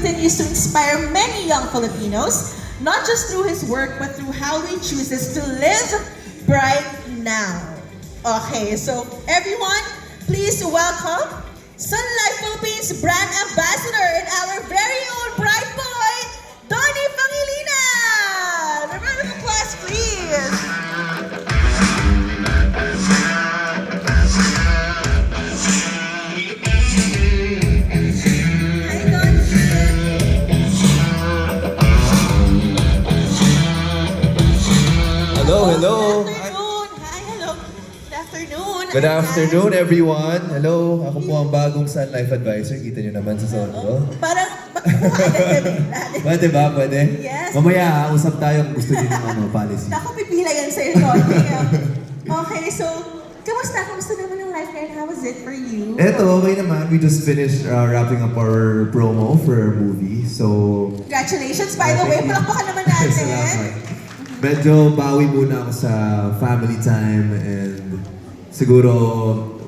continues to inspire many young Filipinos, not just through his work, but through how he chooses to live bright now. Okay, so everyone, please welcome Sun Life Philippines brand ambassador and our very own bright boy, Donnie Pangilinan! A round of applause, please! Hi, Donnie! Hello, hello. Good afternoon! Hi, hello! Good afternoon! Good afternoon, everyone. Hello, ako po ang bagong Sun Life Advisor. Kita nyo naman sa sound ko. Parang magkuha agad na Pwede ba? Pwede? Yes. Mamaya, usap tayo kung gusto nyo ng policy. Ako pipila yan sa'yo, Donnie. Okay, so, kamusta? Kamusta naman ang life ngayon? How was it for you? Eto, okay naman. We just finished wrapping up our promo for our movie. So, Congratulations, by the way. Palakpakan naman natin. salamat. Medyo bawi muna ako sa family time and siguro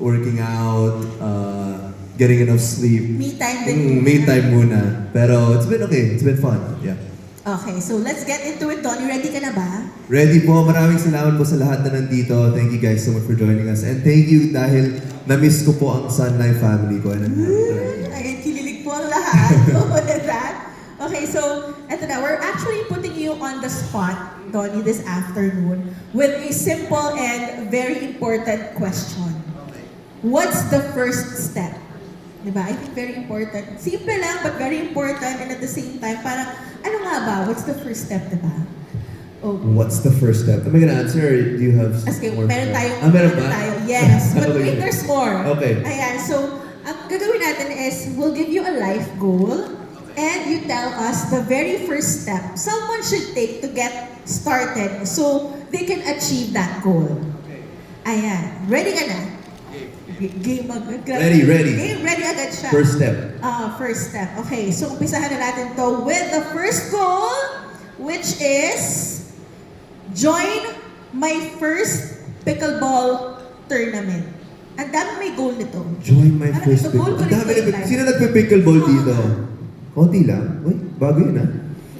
working out, getting enough sleep. Me time din. Me time muna. Pero it's been okay. It's been fun. Yeah. Okay, so let's get into it, Donnie. Ready ka na ba? Ready po. Maraming salamat po sa lahat na nandito. Thank you guys so much for joining us. And thank you dahil na-miss ko po ang Sun Life family ko. And I'm happy to- Ay, kinilig po ang lahat. With that. Okay, so, eto na. We're actually putting you on the spot, Donnie, this afternoon with a simple and very important question. What's the first step? Diba? I think very important. Simple lang, but very important. And at the same time, parang, ano nga ba? What's the first step, diba? Oh. What's the first step? Am I gonna answer or do you have Okay, more? meron tayong, Meron ano ba? tayo. Yes, but Okay. wait, there's more. Okay. Ayan, so, ang gagawin natin is, we'll give you a life goal, and you tell us the very first step someone should take to get started so they can achieve that goal. Ayan, ready ka na? Game agad. Ready, ready. Game, ready agad siya. First step. First step. Okay, so umpisahan na natin to with the first goal, which is join my first pickleball tournament. Ang dami may goal nito. Join my Parang first ito, goal ko pickle. rin Ang dami to in na- life. Sino nagpe-pickleball dito? Konti lang. Uy, bago yun ah.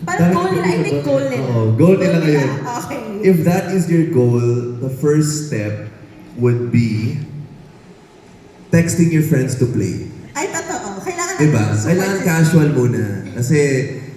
Parang Dami goal nila, I think goal nila. Oo, goal nila ngayon. Okay. If that is your goal, the first step would be texting your friends to play. Ay, totoo. Kailangan Diba? natin support Kailangan system. casual muna. Kasi,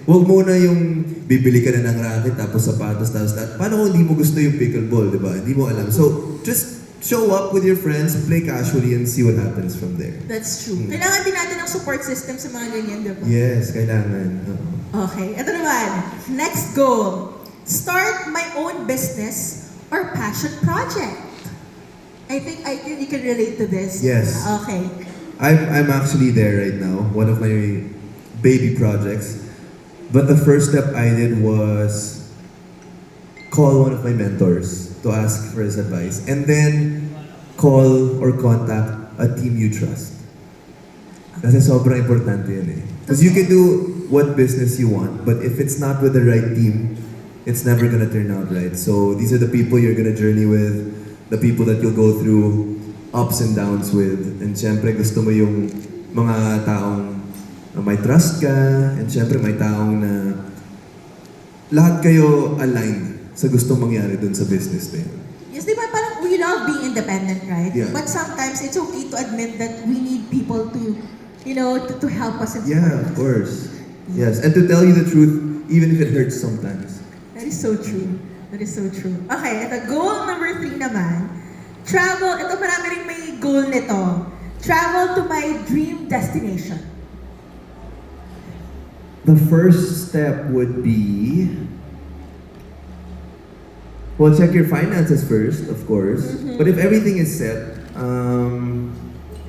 huwag muna yung bibili ka na ng racket tapos sapatos tapos lahat. Paano kung hindi mo gusto yung pickleball, diba? Hindi mo alam. So, just show up with your friends, play casually, and see what happens from there. That's true. Kailangan din natin ng support system sa mga ganyan, diba? Yes, kailangan. Oo. Okay, ito naman. Next goal. Start my own business or passion project. I think you can relate to this. Yes. Okay. I'm actually there right now, one of my baby projects. But the first step I did was call one of my mentors to ask for his advice. And then call or contact a team you trust. Kasi sobrang importante yun eh. Because you can do what business you want, but if it's not with the right team, it's never gonna turn out right. So these are the people you're gonna journey with, the people that you'll go through ups and downs with. And syempre gusto mo yung mga taong may trust ka, and syempre may taong na lahat kayo aligned sa gustong mangyari dun sa business na yun. Yes, di ba parang we love being independent, right? Yeah. But sometimes it's okay to admit that we need people to, to help us and support Yeah, of us. course. Yes, and to tell you the truth, even if it hurts sometimes. That is so true. That is so true. Okay, ito, goal number 3 naman. Travel, ito marami rin may goal nito. Travel to my dream destination. The first step would be, well, check your finances first, of course. But if everything is set,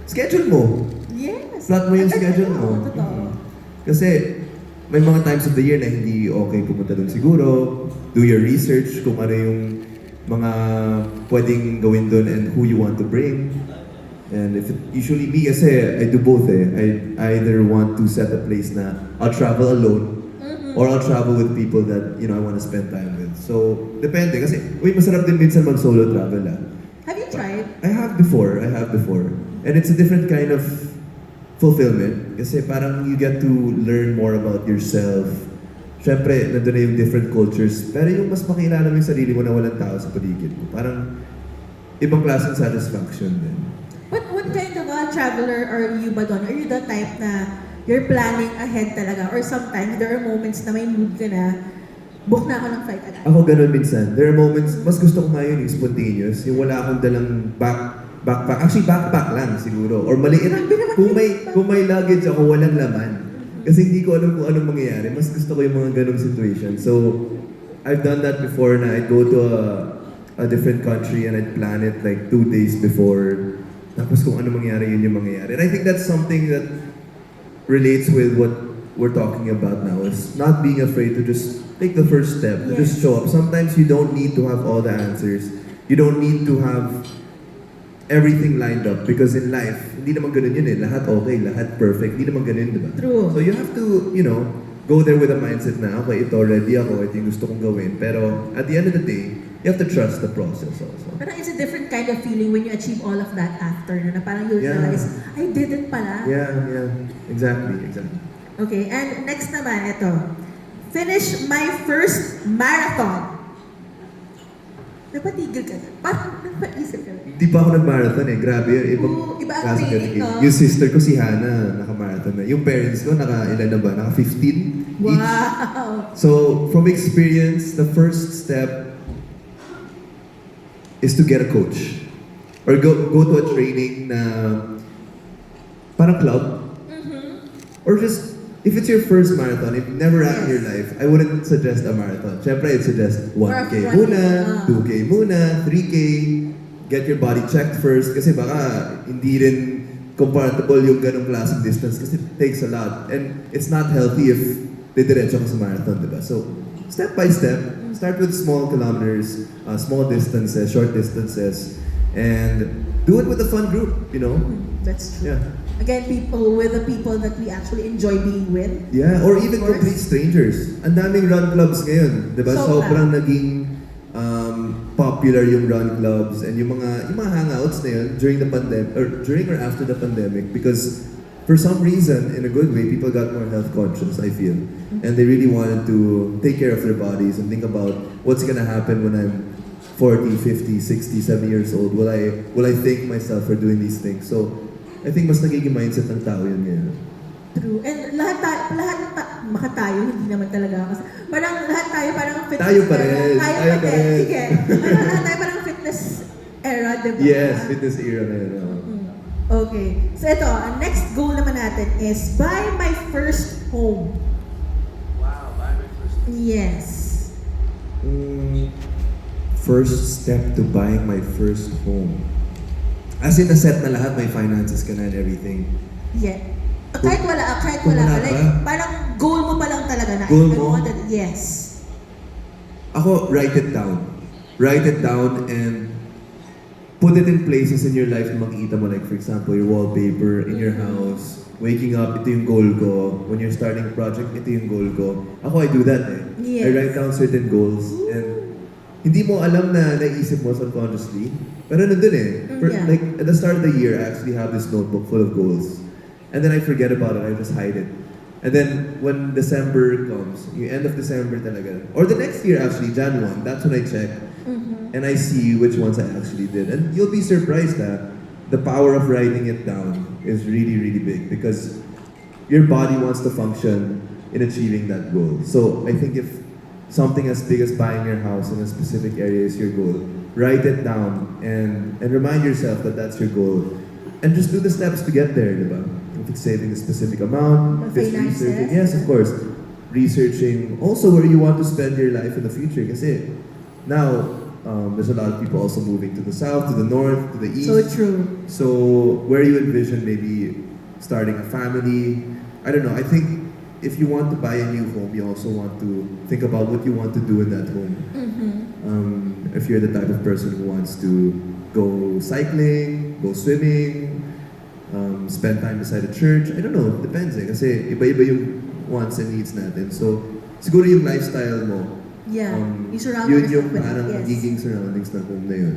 schedule mo. Yes. Plot mo yung Agad schedule na, mo. totoo. Kasi may mga times of the year na hindi okay pumunta doon siguro. Do your research kung ano yung mga pwedeng gawin doon and who you want to bring. And usually me kasi, I do both eh. I either want to set a place na I'll travel alone or I'll travel with people that, I want to spend time with. So, depende. Kasi, masarap din minsan mag-solo travel ah. Have you tried? I have before. And it's a different kind of fulfillment. Kasi parang you get to learn more about yourself. Siyempre, nandun na yung different cultures. Pero yung mas makilala mo yung sarili mo na walang tao sa paligid mo. Parang ibang klaseng satisfaction din. What kind of a traveler are you ba doon? Are you the type na you're planning ahead talaga? Or sometimes there are moments na may mood ka na, book na ako ng flight agad. Ako ganun minsan. There are moments, mas gusto ko nga yun yung spontaneous. Yung wala akong dalang backpack. Actually, backpack lang siguro. Or maliit. Grabe naman Kung may luggage ako, walang laman. Kasi hindi ko alam kung anong mangyayari. Mas gusto ko yung mga ganung situation. So, I've done that before na I'd go to a different country and I'd plan it like 2 days before. Tapos kung ano mangyayari, yun yung mangyayari. And I think that's something that relates with what we're talking about now, is not being afraid to just take the first step, to just show up. Sometimes you don't need to have all the answers. You don't need to have everything lined up, because in life, hindi naman ganun yun eh. Lahat okay, lahat perfect. Hindi naman ganun, di ba? True. So you have to, go there with a mindset na, okay, ito ready ako, ito yung gusto kong gawin. Pero at the end of the day, you have to trust the process also. Parang it's a different kind of feeling when you achieve all of that after, na parang you realize, I did it pala. Yeah. Exactly. Okay, and next naman, ito. Finish my first marathon. Napatigil ka na. Parang napaisip ka na. Hindi pa ako nag-marathon eh. Grabe yun. Iba ang klase training, dedication. no? Yung sister ko si Hannah, naka-marathon na. Yung parents ko, ilan na ba? Naka-15 each. Wow! So, from experience, the first step is to get a coach. Or go to a training na parang club. Or just, if it's your first marathon, if you've never ran in your life, I wouldn't suggest a marathon. Siyempre, I'd suggest 1K Or a muna, running, 2K muna, 3K. Get your body checked first. Kasi baka hindi rin compatible yung ganong klaseng distance kasi it takes a lot. And it's not healthy if didiretso ka sa marathon, diba? So, step by step, start with small kilometers, small distances, short distances, and do it with a fun group, That's true. Yeah. Again, with the people that we actually enjoy being with. Yeah, or even Of course. complete strangers. Ang daming run clubs ngayon, 'di ba? Sobra. Sobrang naging popular yung run clubs and yung mga hangouts na yun during or after the pandemic, because for some reason, in a good way, people got more health conscious, I feel. And they really wanted to take care of their bodies and think about what's gonna happen when I'm 40, 50, 60, 70 years old. Will I thank myself for doing these things? So, I think mas nagiging mindset ng tao yun ngayon. True. And maka tayo, hindi naman talaga kasi parang lahat tayo parang fitness Tayo pa era. rin. Tayo Tayo pa pa rin. rin. Sige. Lahat tayo parang fitness era, di ba? Yes, fitness era na yun. Okay. So ito, ang next goal naman natin is buy my first home. Wow, buy my first. Yes. First step to buying my first home. As in, na-set na lahat, may finances ka na and everything. Yeah. Kahit wala Kung ka. wala Like, pa. parang goal mo pa lang talaga na. Goal I mo? wanted, yes. Ako, write it down. Write it down and put it in places in your life na makikita mo. Like, for example, your wallpaper in your house. Waking up, ito yung goal ko. When you're starting a project, ito yung goal ko. Ako, I do that eh. Yes. I write down certain goals and hindi mo alam na naisip mo subconsciously. Pero nandun eh. Yeah. Like, at the start of the year, I actually have this notebook full of goals. And then I forget about it, I just hide it. And then, when December comes, yung end of December talaga, or the next year actually, Jan 1, that's when I check. And I see which ones I actually did. And you'll be surprised that the power of writing it down is really, really big. Because your body wants to function in achieving that goal. So, I think if something as big as buying your house in a specific area is your goal, write it down and remind yourself that that's your goal. And just do the steps to get there, diba? If it's saving a specific amount, if it's Finances. researching, yes, of course. Researching also where you want to spend your life in the future. Kasi now, there's a lot of people also moving to the south, to the north, to the east. So true. So where you envision maybe starting a family, I don't know, I think if you want to buy a new home, you also want to think about what you want to do in that home. If you're the type of person who wants to go cycling, go swimming, spend time beside a church, I don't know, depends eh. Kasi iba-iba yung wants and needs natin. So, siguro yung lifestyle mo, Yeah. You surround yun yourself yung with parang it, yes. magiging surroundings ng home na yun.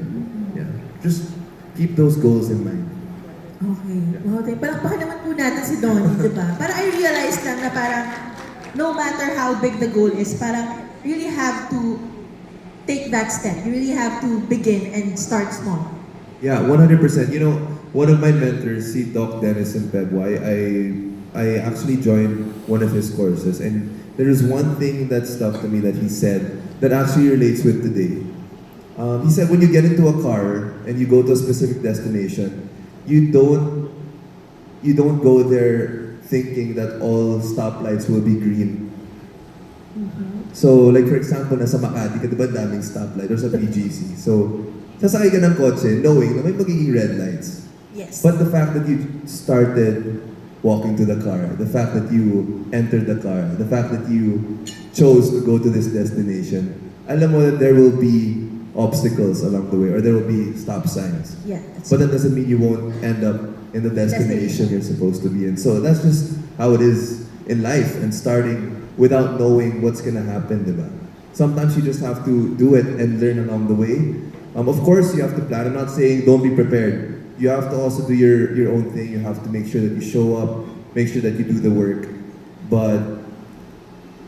Yeah. Just keep those goals in mind. Okay. Okay. Palakpakan naman po natin si Donnie, di ba? Parang I realized lang na parang no matter how big the goal is, parang you really have to take that step. You really have to begin and start small. Yeah, 100%. You know, one of my mentors, si Doc Dennis in Pebway, I actually joined one of his courses, and there is one thing that stuck to me that he said that actually relates with today. He said when you get into a car and you go to a specific destination, you don't go there thinking that all stoplights will be green. So, like for example, nasa Makati ka, di ba daming stoplight or sa BGC. So, sasakay ka ng kotse knowing na may magiging red lights. Yes. But the fact that you started walking to the car, the fact that you entered the car, the fact that you chose to go to this destination, alam mo that there will be obstacles along the way or there will be stop signs. Yeah. But that doesn't mean you won't end up in the destination you're supposed to be in. So that's just how it is in life and starting without knowing what's gonna happen, diba? Sometimes you just have to do it and learn along the way. Of course, you have to plan. I'm not saying don't be prepared. You have to also do your own thing. You have to make sure that you show up, make sure that you do the work. But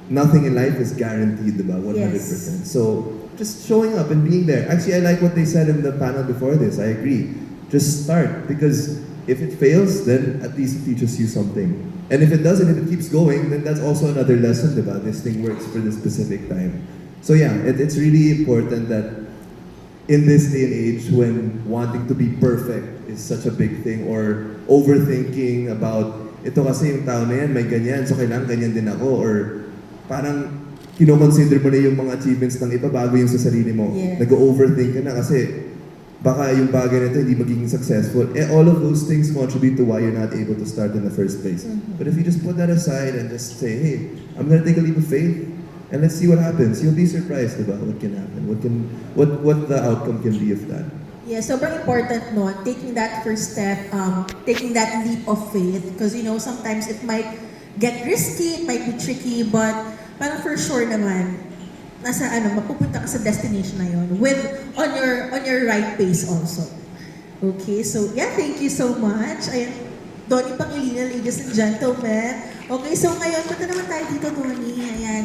nothing in life is guaranteed, diba? 100%. Yes. So just showing up and being there. Actually, I like what they said in the panel before this. I agree. Just start, because if it fails, then at least it teaches you something. And if it doesn't, if it keeps going, then that's also another lesson, diba? This thing works for this specific time. So yeah, it's really important that in this day and age when wanting to be perfect is such a big thing, or overthinking about, ito kasi yung tao na yan, may ganyan, so kailangan ganyan din ako, or parang kino-consider mo na yung mga achievements ng iba bago yung sa sarili mo. Yeah. Nag-overthink ka na kasi baka yung bagay na ito hindi magiging successful. All of those things contribute to why you're not able to start in the first place. But if you just put that aside and just say, hey, I'm gonna take a leap of faith and let's see what happens. You'll be surprised about what can happen, what the outcome can be of that. Yeah, sobrang important no, taking that first step, taking that leap of faith, because you know sometimes it might get risky, it might be tricky, but parang for sure naman nasa mapupunta ka sa destination na yon with on your right pace also. Okay, so yeah, thank you so much. Ayan, Donnie Pangilinan, ladies and gentlemen. Okay, so ngayon punta naman tayo dito, Donnie. Ayan.